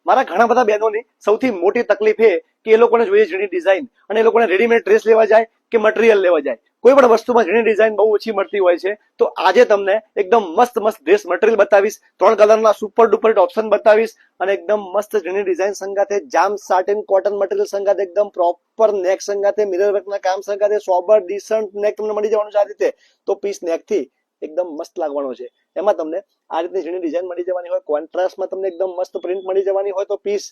મારા ઘણા બધા બહેનોની સૌથી મોટી તકલીફ એ કે એ લોકોને જોઈએ ઝીણી ડિઝાઇન અને એ લોકોને રેડીમેડ ડ્રેસ લેવા જાય કે મટીરિયલ લેવા જાય, કોઈ પણ વસ્તુમાં ઝીણી ડિઝાઇન બહુ ઓછી મળતી હોય છે. તો આજે તમને એકદમ મસ્ત મસ્ત ડ્રેસ મટીરિયલ બતાવીશ, 3 કલરના સુપર ડુપર ઓપ્શન બતાવીશ અને એકદમ મસ્ત ઝીણી ડિઝાઇન સંગાથે જામ સાટિન કોટન મટીરિયલ સંગાથે એકદમ પ્રોપર નેક સંગાથે મિરર વર્કના કામ સંગાથે સોબર ડિસન્ટ નેક તમને મળી જવાનું છે આ રીતે. તો પીસ નેક થી એકદમ મસ્ત લાગવાનો છે. એમાં તમને આ રીતની ઝીણી ડિઝાઇન મળી જવાની હોય, કોન્ટ્રાસ્ટમાં તમને એકદમ મસ્ત પ્રિન્ટ મળી જવાની હોય તો પીસ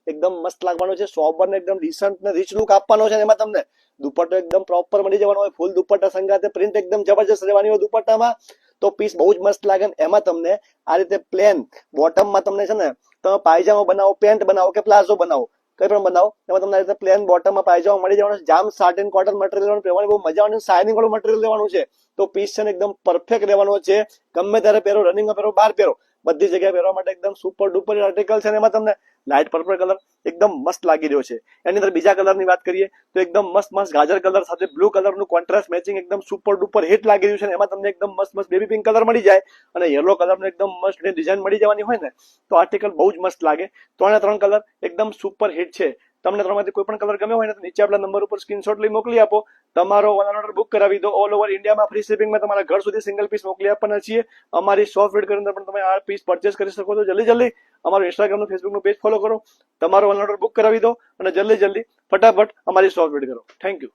એકદમ મસ્ત લાગવાનો છે. સોબર ને એકદમ ડિસન્ટ ને રીચ લુક આપવાનો છે. એમાં તમને દુપટ્ટો એકદમ પ્રોપર મળી જવાનો હોય, ફૂલ દુપટ્ટા સંગાથે પ્રિન્ટ એકદમ જબરજસ્ત રહેવાની હોય દુપટ્ટામાં, તો પીસ બહુ જ મસ્ત લાગે. એમાં તમને આ રીતે પ્લેન બોટમમાં તમને છે ને તમે પાયજામા બનાવો, પેન્ટ બનાવો કે પ્લાઝો બનાવો, કઈ પણ બનાવો, એમાં તમને આ રીતે પ્લેન બોટમમાં પાયજામા મળી જવાનો છે. જામ સાટિન કોટન મટીરિયલ લેવાનું, બહુ મજા આવવાની, શાઇનિંગ વાળું મટીરિયલ લેવાનું છે. તો પીસ છે ને એકદમ પરફેક્ટ રહેવાનો છે. ગમે ત્યારે પહેરો, રનિંગમાં પહેરો, બહાર પહેરો, બધી જગ્યાએ પહેરવા માટે એકદમ સુપર ડુપર આર્ટિકલ છે. એમાં તમને લાઇટ પર્પલ કલર એકદમ મસ્ત લાગી રહ્યો છે. એની અંદર બીજા કલરની વાત કરીએ તો એકદમ મસ્ત મસ્ત ગાજર કલર સાથે બ્લુ કલરનું કોન્ટ્રાસ્ટ મેચિંગ એકદમ સુપર ડુપર હિટ લાગી રહ્યું છે. એમાં તમને એકદમ મસ્ત મસ્ત બેબી પિંક કલર મળી જાય અને યલો કલરનું એકદમ મસ્ત ડિઝાઇન મળી જવાની હોય ને તો આર્ટિકલ બહુ જ મસ્ત લાગે. 3 કલર એકદમ સુપર હિટ છે. તમને 3માંથી કોઈ પણ કલર ગમ્યો હોય ને તો નીચે આપણા નંબર ઉપર સ્ક્રીનશોટ લઈ મોકલી આપો. તમારો ઓર્ડર બુક કરાવી દો. ઓલ ઓવર ઇન્ડિયામાં ફ્રી શિપિંગમાં તમારા ઘર સુધી સિંગલ પીસ મોકલી આપવાના છીએ. અમારી શોપ વિઝિટ કરીને પણ તમે આ પીસ પરચેસ કરી શકો છો. જલ્દી અમારું ઇન્સ્ટાગ્રામનું ફેસબુકનું પેજ ફોલો કરો, તમારો ઓર્ડર બુક કરાવી દો અને જલ્દી ફટાફટ અમારી શોપ વિઝિટ કરો. Thank you.